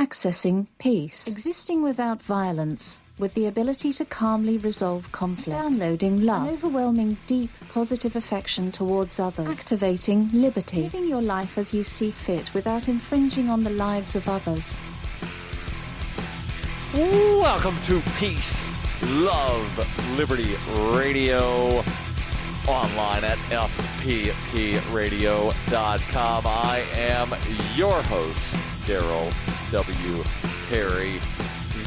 Accessing peace. Existing without violence, with the ability to calmly resolve conflict. Downloading love. An overwhelming, deep, positive affection towards others. Activating liberty. Living your life as you see fit without infringing on the lives of others. Welcome to Peace, Love, Liberty Radio. Online at fppradio.com. I am your host, Darryl W. Perry,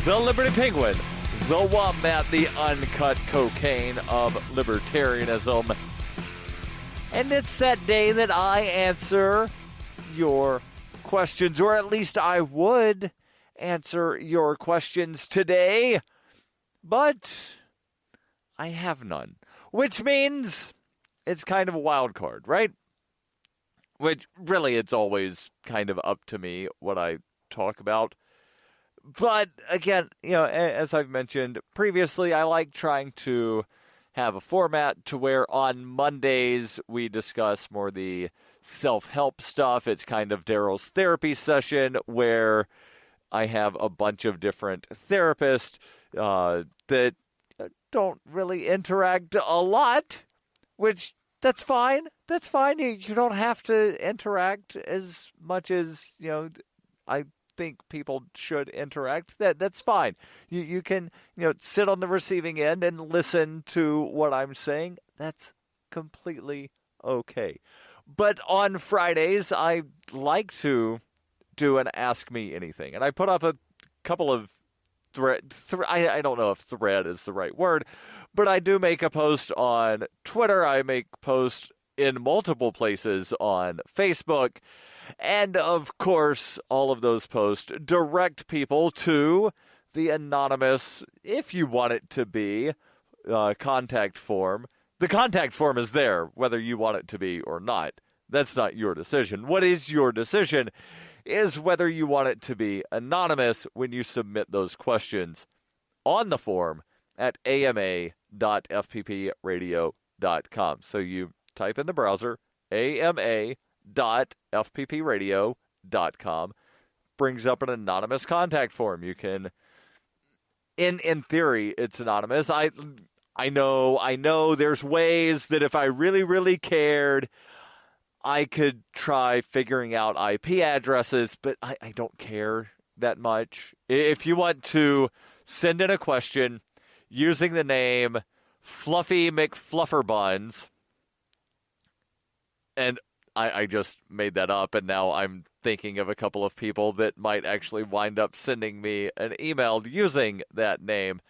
the Liberty Penguin, the Wombat, the uncut cocaine of libertarianism. And it's that day that I answer your questions, or at least I would answer your questions today, but I have none. Which means it's kind of a wild card, right? Which, really, it's always kind of up to me what I talk about. But, again, as I've mentioned previously, I like trying to have a format to where on Mondays we discuss more the self-help stuff. It's kind of Darryl's therapy session where I have a bunch of different therapists that don't really interact a lot, which that's fine. That's fine. You don't have to interact as much as, I think people should interact. That's fine. You can, sit on the receiving end and listen to what I'm saying. That's completely okay. But on Fridays, I like to do an Ask Me Anything. And I put up a couple of I don't know if thread is the right word, but I do make a post on Twitter. I make posts in multiple places on Facebook. And, of course, all of those posts direct people to the anonymous, if you want it to be, contact form. The contact form is there, whether you want it to be or not. That's not your decision. What is your decision is whether you want it to be anonymous when you submit those questions on the form at ama.fppradio.com. So you type in the browser, ama.fppradio.com, brings up an anonymous contact form. You can, in theory, it's anonymous. I know there's ways that if I really, really cared, I could try figuring out IP addresses, but I don't care that much. If you want to send in a question using the name Fluffy McFlufferbuns, and I just made that up, and now I'm thinking of a couple of people that might actually wind up sending me an email using that name,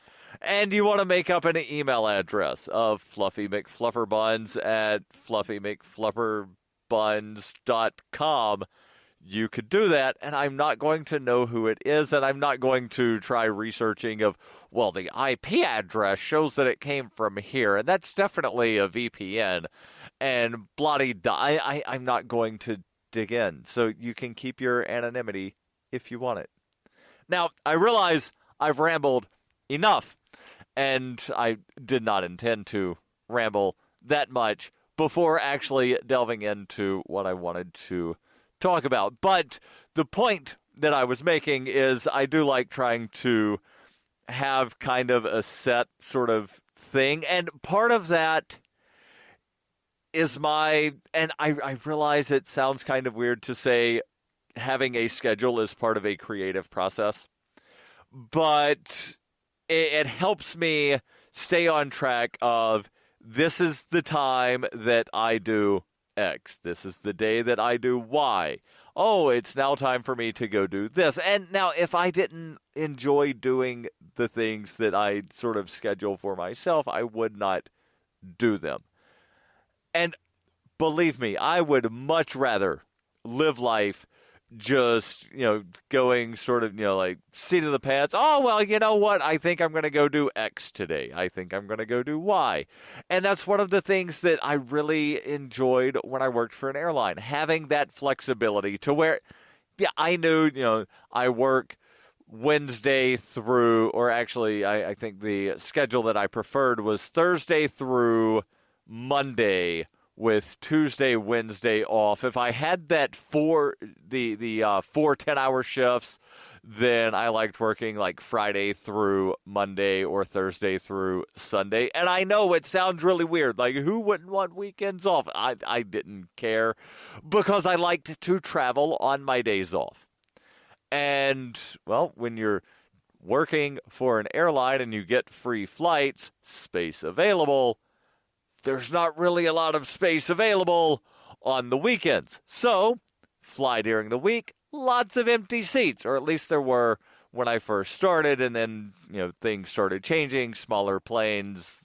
and you want to make up an email address of Fluffy McFlufferbuns at fluffymcflufferbuns.com, you could do that, and I'm not going to know who it is, and I'm not going to try researching of, well, the IP address shows that it came from here, and that's definitely a VPN, and I'm not going to dig in, so you can keep your anonymity if you want it. Now, I realize I've rambled enough, and I did not intend to ramble that much before actually delving into what I wanted to talk about. But the point that I was making is I do like trying to have kind of a set sort of thing. And part of that is and I realize it sounds kind of weird to say having a schedule is part of a creative process, but it helps me stay on track of, this is the time that I do X. This is the day that I do Y. Oh, it's now time for me to go do this. And now, if I didn't enjoy doing the things that I sort of schedule for myself, I would not do them. And believe me, I would much rather live life just, going sort of, like seat of the pants. Oh, well, you know what? I think I'm going to go do X today. I think I'm going to go do Y. And that's one of the things that I really enjoyed when I worked for an airline, having that flexibility to where, I knew, I work Wednesday through, or actually, I think the schedule that I preferred was Thursday through Monday with Tuesday, Wednesday off. If I had that four 10-hour shifts, then I liked working like Friday through Monday or Thursday through Sunday. And I know it sounds really weird. Like, who wouldn't want weekends off? I didn't care because I liked to travel on my days off. And, well, when you're working for an airline and you get free flights, space available, there's not really a lot of space available on the weekends. So, fly during the week, lots of empty seats, or at least there were when I first started, and then, things started changing, smaller planes,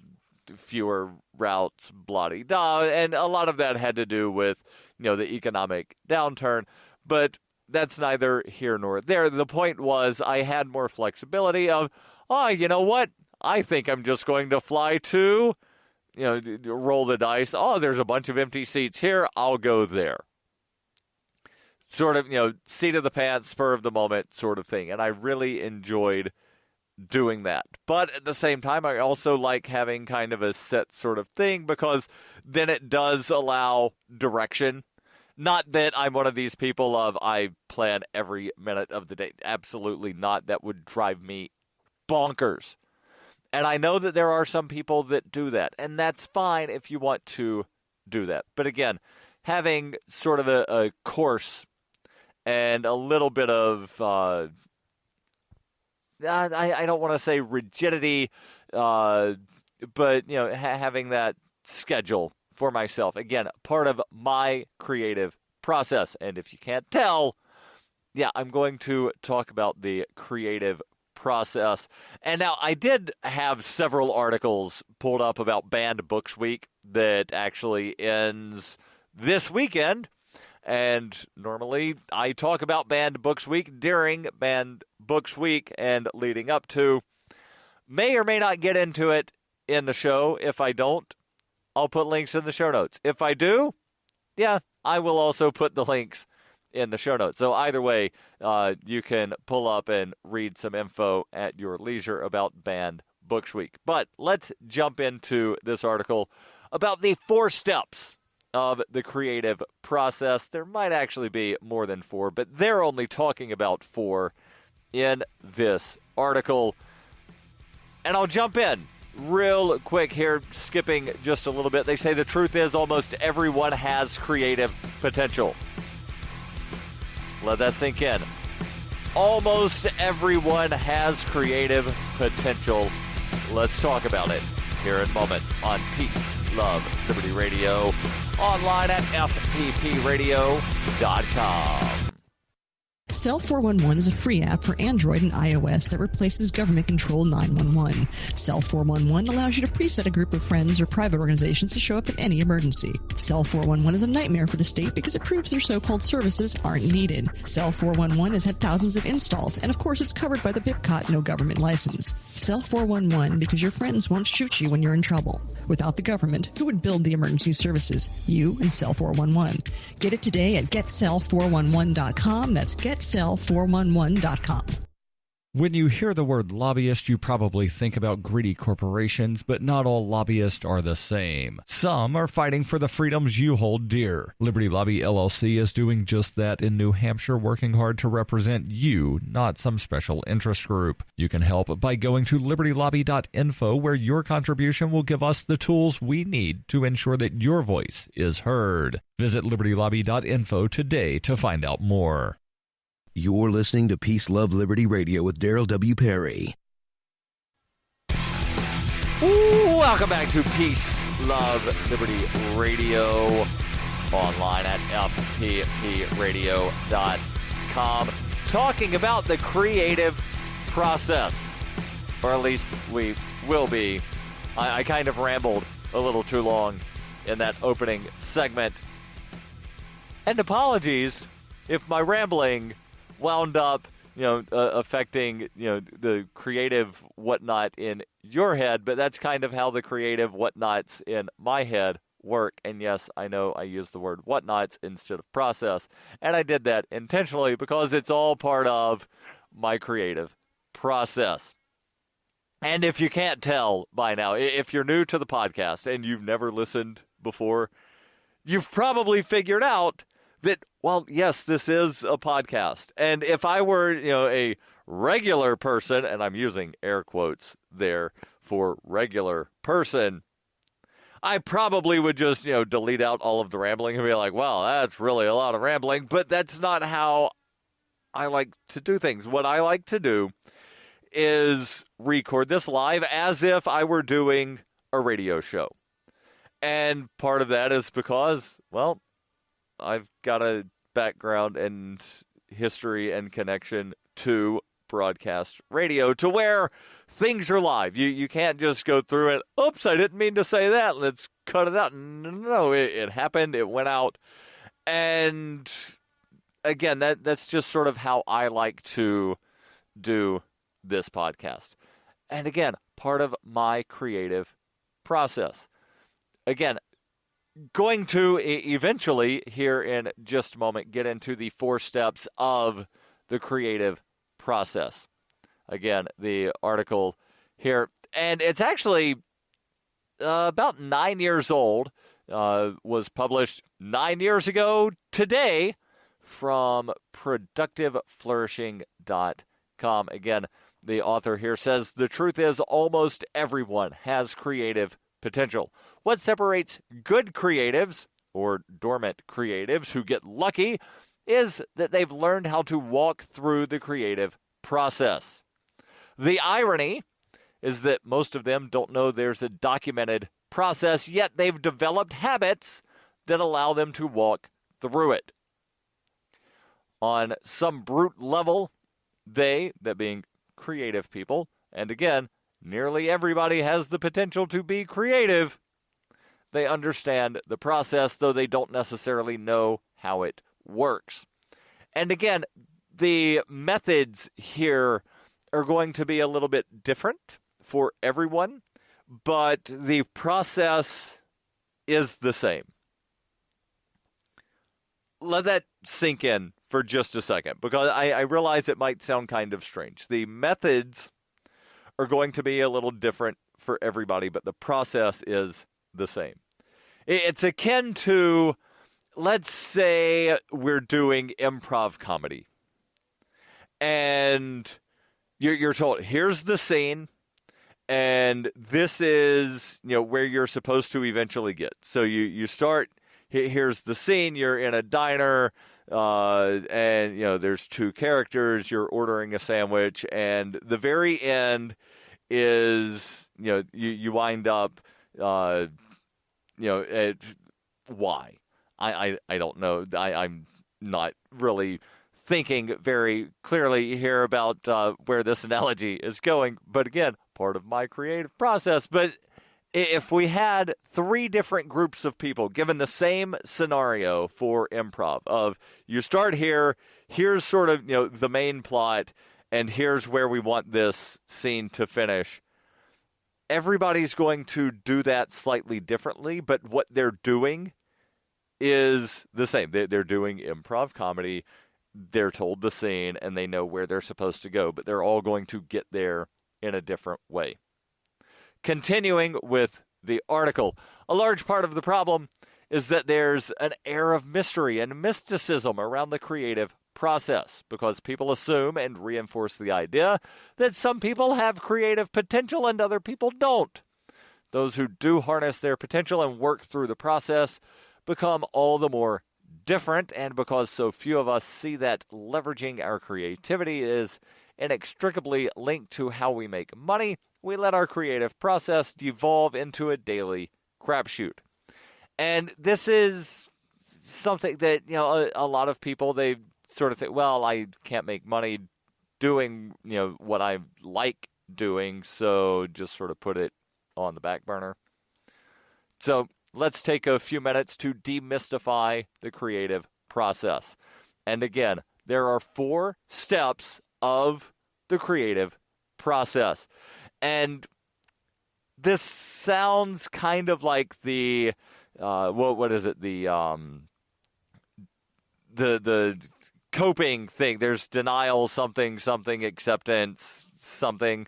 fewer routes, blah-de-da, and a lot of that had to do with, the economic downturn, but that's neither here nor there. The point was I had more flexibility of, you know what? I think I'm just going to fly to, roll the dice. Oh, there's a bunch of empty seats here. I'll go there. Sort of, seat of the pants, spur of the moment sort of thing. And I really enjoyed doing that. But at the same time, I also like having kind of a set sort of thing because then it does allow direction. Not that I'm one of these people of I plan every minute of the day. Absolutely not. That would drive me bonkers. And I know that there are some people that do that, and that's fine if you want to do that. But again, having sort of a course and a little bit of, I don't want to say rigidity, but, having that schedule for myself. Again, part of my creative process. And if you can't tell, I'm going to talk about the creative process. And now I did have several articles pulled up about Banned Books Week that actually ends this weekend. And normally I talk about Banned Books Week during Banned Books Week and leading up to. May or may not get into it in the show. If I don't, I'll put links in the show notes. If I do, I will also put the links in the show notes. So either way, you can pull up and read some info at your leisure about Banned Books Week. But let's jump into this article about the 4 steps of the creative process. There might actually be more than 4, but they're only talking about 4 in this article. And I'll jump in real quick here, skipping just a little bit. They say the truth is almost everyone has creative potential. Let that sink in. Almost everyone has creative potential. Let's talk about it here in moments on Peace, Love, Liberty Radio, online at fppradio.com. Cell 411 is a free app for Android and iOS that replaces government-controlled 911. Cell 411 allows you to preset a group of friends or private organizations to show up in any emergency. Cell 411 is a nightmare for the state because it proves their so-called services aren't needed. Cell 411 has had thousands of installs, and of course it's covered by the BIPCOT no government license. Cell 411 because your friends won't shoot you when you're in trouble. Without the government, who would build the emergency services? You and Cell 411. Get it today at getcell411.com. That's getcell411.com. When you hear the word lobbyist, you probably think about greedy corporations, but not all lobbyists are the same. Some are fighting for the freedoms you hold dear. Liberty Lobby LLC is doing just that in New Hampshire, working hard to represent you, not some special interest group. You can help by going to libertylobby.info, where your contribution will give us the tools we need to ensure that your voice is heard. Visit libertylobby.info today to find out more. You're listening to Peace, Love, Liberty Radio with Darryl W. Perry. Welcome back to Peace, Love, Liberty Radio, online at fppradio.com, talking about the creative process, or at least we will be. I kind of rambled a little too long in that opening segment, and apologies if my rambling wound up, affecting, the creative whatnot in your head, but that's kind of how the creative whatnots in my head work. And yes, I know I used the word whatnots instead of process, and I did that intentionally because it's all part of my creative process. And if you can't tell by now, if you're new to the podcast and you've never listened before, you've probably figured out that, well, yes, this is a podcast. And if I were, a regular person, and I'm using air quotes there for regular person, I probably would just, delete out all of the rambling and be like, well, that's really a lot of rambling. But that's not how I like to do things. What I like to do is record this live as if I were doing a radio show. And part of that is because, well, I've got a background and history and connection to broadcast radio to where things are live. You can't just go through it. Oops, I didn't mean to say that. Let's cut it out. No, it happened. It went out. And again, that's just sort of how I like to do this podcast. And again, part of my creative process. Again, going to eventually, here in just a moment, get into the 4 steps of the creative process. Again, the article here, and it's actually about 9 years old, was published 9 years ago today from productiveflourishing.com. Again, the author here says, the truth is almost everyone has creative potential. What separates good creatives, or dormant creatives who get lucky, is that they've learned how to walk through the creative process. The irony is that most of them don't know there's a documented process, yet they've developed habits that allow them to walk through it. On some brute level, they, that being creative people, and again, nearly everybody has the potential to be creative, they understand the process, though they don't necessarily know how it works. And again, the methods here are going to be a little bit different for everyone, but the process is the same. Let that sink in for just a second, because I realize it might sound kind of strange. The methods are going to be a little different for everybody, but the process is the same. It's akin to, let's say we're doing improv comedy, and you're told, here's the scene, and this is, where you're supposed to eventually get. So you start, here's the scene, you're in a diner, and, there's 2 characters, you're ordering a sandwich, and the very end is, you wind up, at why? I don't know. I'm not really thinking very clearly here about where this analogy is going. But again, part of my creative process. But if we had 3 different groups of people given the same scenario for improv of you start here, here's sort of, the main plot, and here's where we want this scene to finish. Everybody's going to do that slightly differently, but what they're doing is the same. They're doing improv comedy. They're told the scene, and they know where they're supposed to go, but they're all going to get there in a different way. Continuing with the article, a large part of the problem is that there's an air of mystery and mysticism around the creative process because people assume and reinforce the idea that some people have creative potential and other people don't. Those who do harness their potential and work through the process become all the more different, and because so few of us see that leveraging our creativity is inextricably linked to how we make money, we let our creative process devolve into a daily crapshoot. And this is something that, a lot of people, they sort of think, well, I can't make money doing, what I like doing, so just sort of put it on the back burner. So let's take a few minutes to demystify the creative process. And again, there are 4 steps of the creative process. And this sounds kind of like the, what is it? The coping thing. There's denial, something, acceptance, something,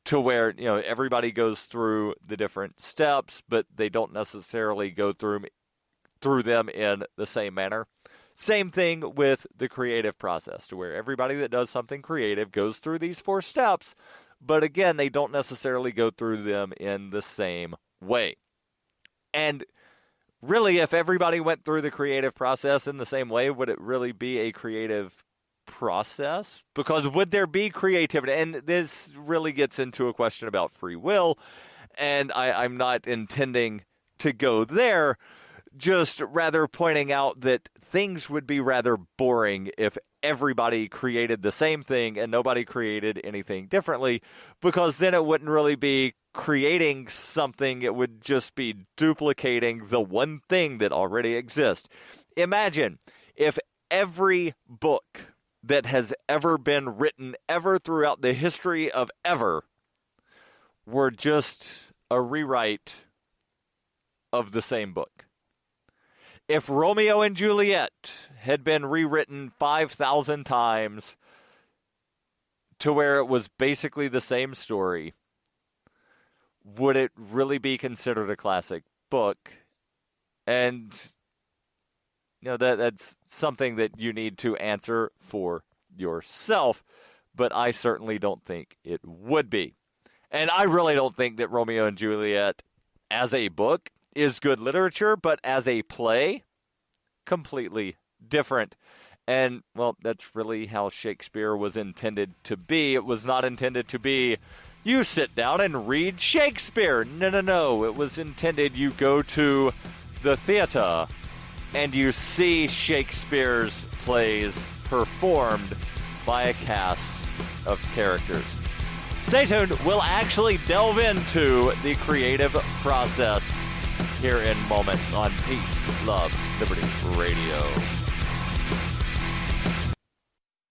to where, everybody goes through the different steps, but they don't necessarily go through through them in the same manner. Same thing with the creative process, to where everybody that does something creative goes through these 4 steps, but again, they don't necessarily go through them in the same way. And really, if everybody went through the creative process in the same way, would it really be a creative process? Because would there be creativity? And this really gets into a question about free will, and I'm not intending to go there, just rather pointing out that things would be rather boring if everybody created the same thing and nobody created anything differently, because then it wouldn't really be creating something. It would just be duplicating the one thing that already exists. Imagine if every book that has ever been written ever throughout the history of ever were just a rewrite of the same book. If Romeo and Juliet had been rewritten 5,000 times to where it was basically the same story, would it really be considered a classic book? And that's something that you need to answer for yourself, but I certainly don't think it would be. And I really don't think that Romeo and Juliet as a book is good literature, but as a play, completely different. And, well, that's really how Shakespeare was intended to be. It was not intended to be, you sit down and read Shakespeare. No. It was intended you go to the theater and you see Shakespeare's plays performed by a cast of characters. Stay tuned. We'll actually delve into the creative process here in moments on Peace, Love, Liberty Radio.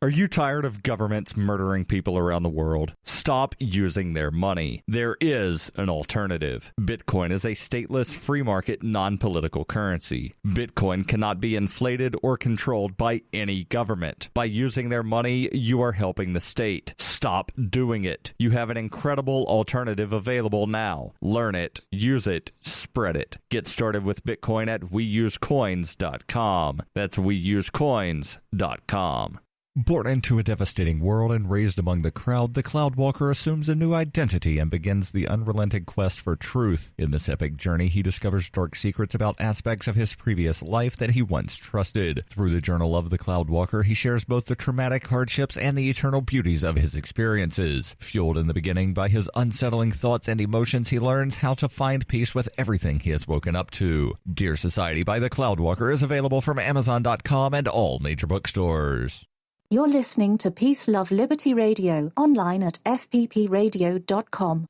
Are you tired of governments murdering people around the world? Stop using their money. There is an alternative. Bitcoin is a stateless, free market, non-political currency. Bitcoin cannot be inflated or controlled by any government. By using their money, you are helping the state. Stop doing it. You have an incredible alternative available now. Learn it, use it, spread it. Get started with Bitcoin at weusecoins.com. That's weusecoins.com. Born into a devastating world and raised among the crowd, the Cloudwalker assumes a new identity and begins the unrelenting quest for truth. In this epic journey, he discovers dark secrets about aspects of his previous life that he once trusted. Through the Journal of the Cloudwalker, he shares both the traumatic hardships and the eternal beauties of his experiences. Fueled in the beginning by his unsettling thoughts and emotions, he learns how to find peace with everything he has woken up to. Dear Society by the Cloudwalker is available from Amazon.com and all major bookstores. You're listening to Peace, Love, Liberty Radio, online at fppradio.com.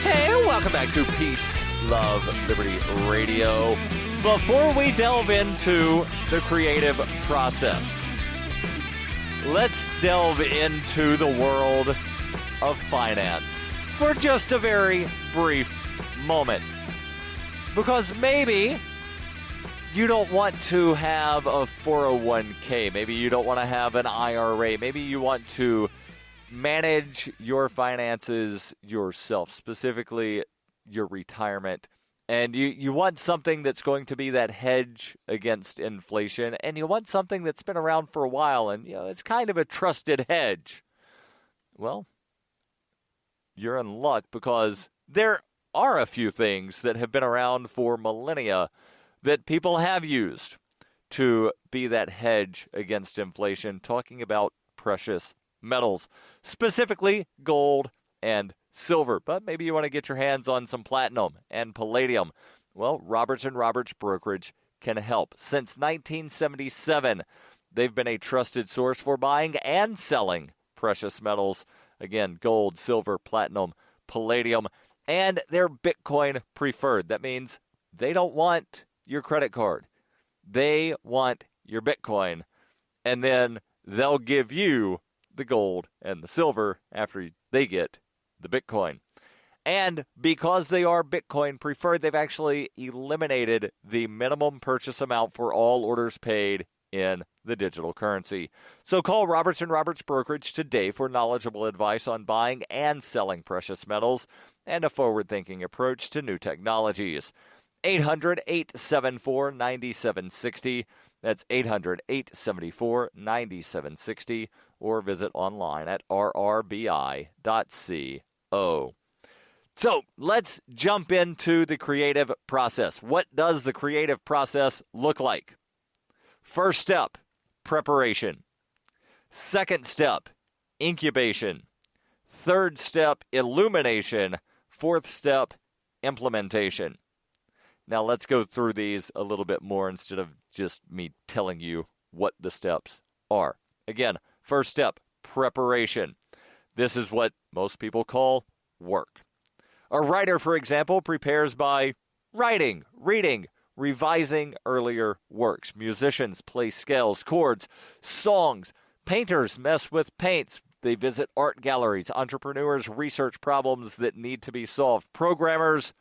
Hey, welcome back to Peace, Love, Liberty Radio. Before we delve into the creative process, let's delve into the world of finance for just a very brief moment. Because maybe you don't want to have a 401k. Maybe you don't want to have an IRA. Maybe you want to manage your finances yourself, specifically your retirement. And you want something that's going to be that hedge against inflation. And you want something that's been around for a while and, it's kind of a trusted hedge. Well, you're in luck, because there are a few things that have been around for millennia that people have used to be that hedge against inflation, talking about precious metals, specifically gold and silver. But maybe you want to get your hands on some platinum and palladium. Well, Roberts & Roberts Brokerage can help. Since 1977, they've been a trusted source for buying and selling precious metals. Again, gold, silver, platinum, palladium, and they're Bitcoin preferred. That means they don't want your credit card. They want your Bitcoin, and then they'll give you the gold and the silver after they get the Bitcoin. And because they are Bitcoin preferred, they've actually eliminated the minimum purchase amount for all orders paid in the digital currency. So call Roberts & Roberts Brokerage today for knowledgeable advice on buying and selling precious metals and a forward-thinking approach to new technologies. 800-874-9760. That's 800-874-9760. Or visit online at rrbi.co. So let's jump into the creative process. What does the creative process look like? First step, preparation. Second step, incubation. Third step, illumination. Fourth step, implementation. Now let's go through these a little bit more instead of just me telling you what the steps are. Again, first step, preparation. This is what most people call work. A writer, for example, prepares by writing, reading, revising earlier works. Musicians play scales, chords, songs. Painters mess with paints. They visit art galleries. Entrepreneurs research problems that need to be solved. Programmers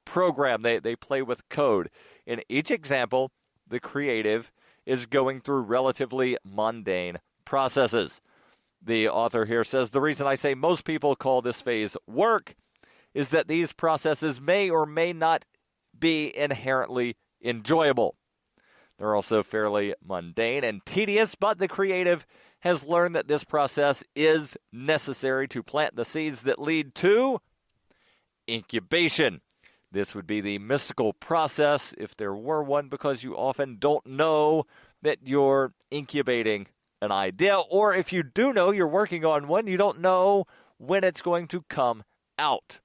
program. They play with code. In each example, the creative is going through relatively mundane processes. The author here says, the reason I say most people call this phase work is that these processes may or may not be inherently enjoyable. They're also fairly mundane and tedious, but the creative has learned that this process is necessary to plant the seeds that lead to incubation. This would be the mystical process, if there were one, because you often don't know that you're incubating an idea, or if you do know you're working on one, you don't know when it's going to come out.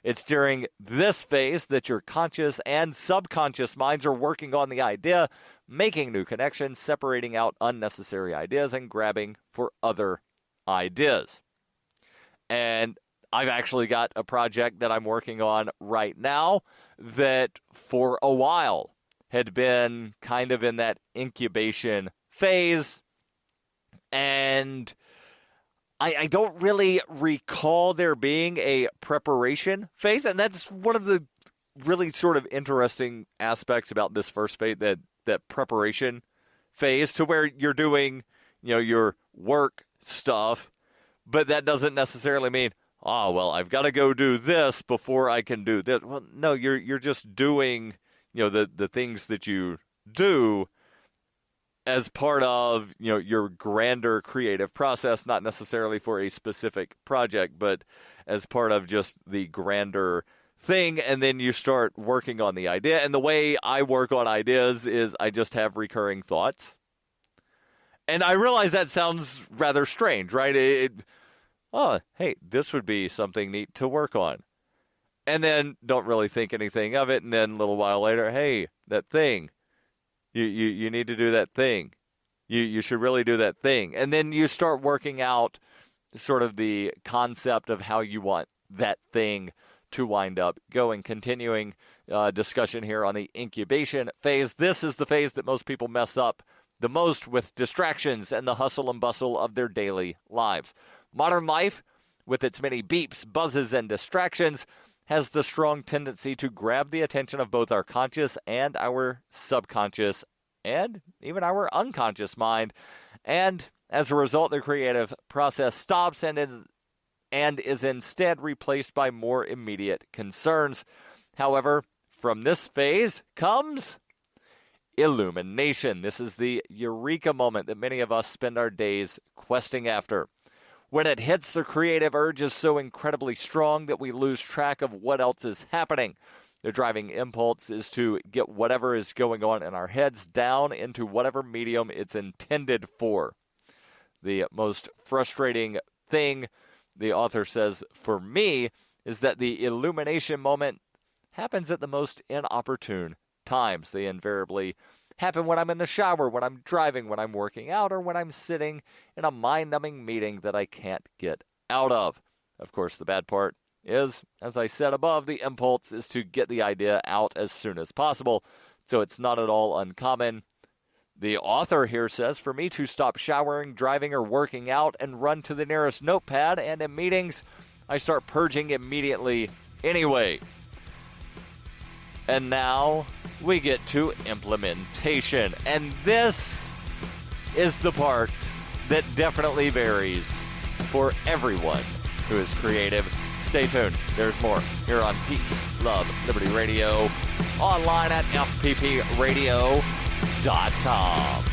It's during this phase that your conscious and subconscious minds are working on the idea, making new connections, separating out unnecessary ideas, and grabbing for other ideas. And I've actually got a project that I'm working on right now that for a while had been kind of in that incubation phase, and I don't really recall there being a preparation phase, and that's one of the really sort of interesting aspects about this first phase, that preparation phase, to where you're doing, your work stuff, but that doesn't necessarily mean, well, I've got to go do this before I can do this. Well, no, you're just doing, the things that you do as part of, your grander creative process, not necessarily for a specific project, but as part of just the grander thing. And then you start working on the idea. And the way I work on ideas is I just have recurring thoughts. And I realize that sounds rather strange, right? Hey, this would be something neat to work on. And then don't really think anything of it. And then a little while later, hey, that thing. You need to do that thing. You should really do that thing. And then you start working out sort of the concept of how you want that thing to wind up going. Continuing discussion here on the incubation phase. This is the phase that most people mess up the most with distractions and the hustle and bustle of their daily lives. Modern life, with its many beeps, buzzes, and distractions, has the strong tendency to grab the attention of both our conscious and our subconscious and even our unconscious mind. And as a result, the creative process stops and is instead replaced by more immediate concerns. However, from this phase comes illumination. This is the eureka moment that many of us spend our days questing after. When it hits, the creative urge is so incredibly strong that we lose track of what else is happening. The driving impulse is to get whatever is going on in our heads down into whatever medium it's intended for. The most frustrating thing, the author says, for me, is that the illumination moment happens at the most inopportune times. They invariably happen when I'm in the shower, when I'm driving, when I'm working out, or when I'm sitting in a mind-numbing meeting that I can't get out of. Of course, the bad part is, as I said above, the impulse is to get the idea out as soon as possible, so it's not at all uncommon. The author here says, for me to stop showering, driving, or working out and run to the nearest notepad, and in meetings, I start purging immediately anyway. And now we get to implementation. And this is the part that definitely varies for everyone who is creative. Stay tuned. There's more here on Peace, Love, Liberty Radio, online at fppradio.com.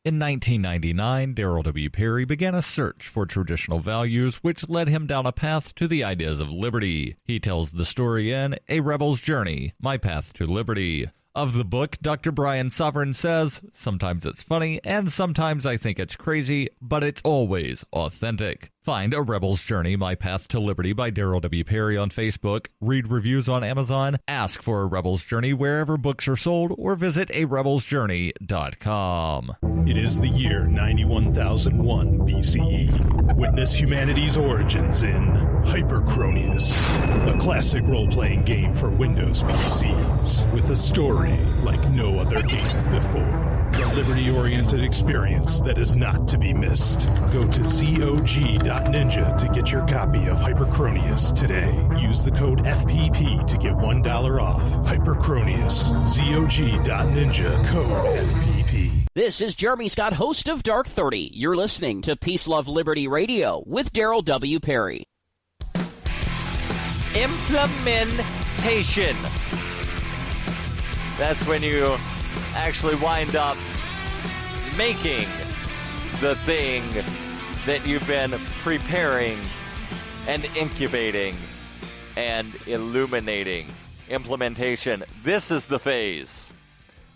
In 1999, Darryl W. Perry began a search for traditional values, which led him down a path to the ideas of liberty. He tells the story in A Rebel's Journey, My Path to Liberty. Of the book, Dr. Brian Sovereign says, sometimes it's funny, and sometimes I think it's crazy, but it's always authentic. Find A Rebel's Journey, My Path to Liberty by Darryl W. Perry on Facebook, read reviews on Amazon, ask for A Rebel's Journey wherever books are sold, or visit arebelsjourney.com. It is the year 91,001 BCE. Witness humanity's origins in Hyperchronius, a classic role-playing game for Windows PCs, with a story like no other game before. The liberty-oriented experience that is not to be missed. Go to ZOG.Ninja to get your copy of Hyperchronius today. Use the code FPP to get $1 off. Hyperchronius, ZOG.Ninja, code FPP. This is Jeremy Scott, host of Dark 30. You're listening to Peace, Love, Liberty Radio with Darryl W. Perry. Implementation. That's when you actually wind up making the thing that you've been preparing and incubating and illuminating. Implementation. This is the phase.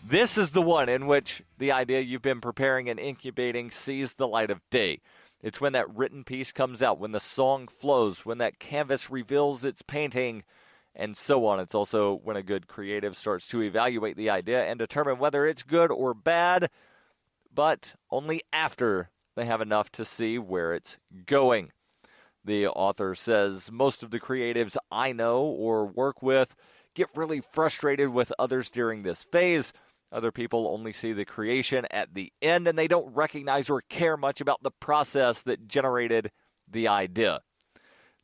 This is the one in which the idea you've been preparing and incubating sees the light of day. It's when that written piece comes out, when the song flows, when that canvas reveals its painting, and so on. It's also when a good creative starts to evaluate the idea and determine whether it's good or bad, but only after they have enough to see where it's going. The author says, most of the creatives I know or work with get really frustrated with others during this phase. Other people only see the creation at the end, and they don't recognize or care much about the process that generated the idea.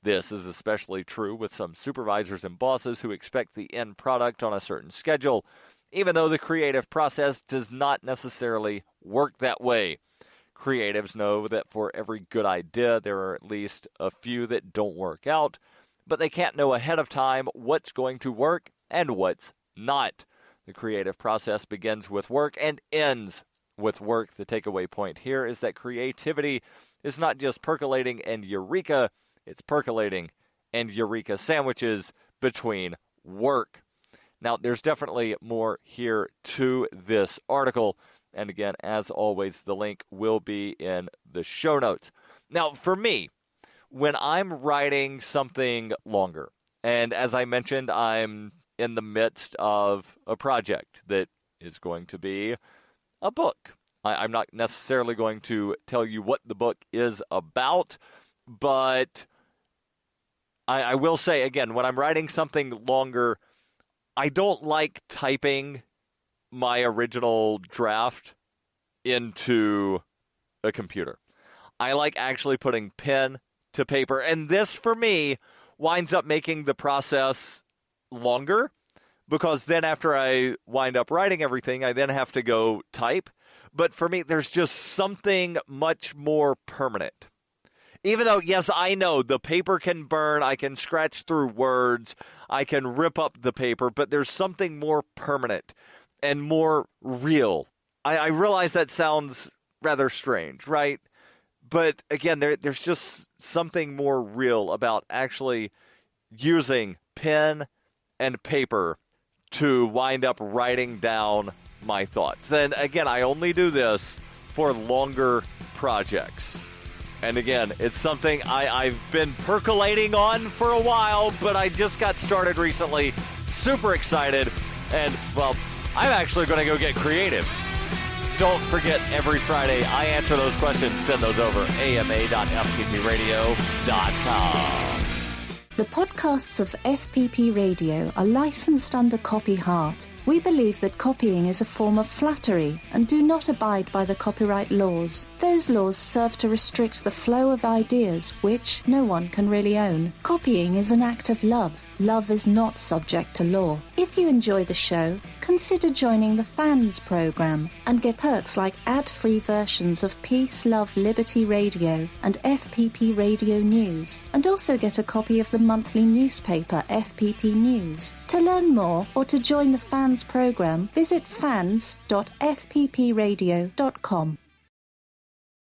This is especially true with some supervisors and bosses who expect the end product on a certain schedule, even though the creative process does not necessarily work that way. Creatives know that for every good idea, there are at least a few that don't work out, but they can't know ahead of time what's going to work and what's not. The creative process begins with work and ends with work. The takeaway point here is that creativity is not just percolating and eureka, it's percolating and eureka sandwiches between work. Now, there's definitely more here to this article. And again, as always, the link will be in the show notes. Now, for me, when I'm writing something longer, and as I mentioned, I'm in the midst of a project that is going to be a book. I'm not necessarily going to tell you what the book is about, but I will say, again, when I'm writing something longer, I don't like typing my original draft into a computer. I like actually putting pen to paper, and this, for me, winds up making the process longer, because then after I wind up writing everything, I then have to go type. But for me, there's just something much more permanent. Even though, yes, I know the paper can burn, I can scratch through words, I can rip up the paper, but there's something more permanent and more real. I realize that sounds rather strange, right? But again, there's just something more real about actually using pen and paper to wind up writing down my thoughts. And again, I only do this for longer projects. And again, it's something I've been percolating on for a while, but I just got started recently. Super excited. And, well, I'm actually going to go get creative. Don't forget, every Friday, I answer those questions. Send those over, ama.fppradio.com. The podcasts of FPP Radio are licensed under Copy Heart We believe that copying is a form of flattery and do not abide by the copyright laws. Those laws serve to restrict the flow of ideas which no one can really own. Copying is an act of love. Love is not subject to law. If you enjoy the show, consider joining the Fans program and get perks like ad-free versions of Peace, Love, Liberty Radio and FPP Radio News, and also get a copy of the monthly newspaper FPP News. To learn more or to join the Fans program, visit fans.fppradio.com.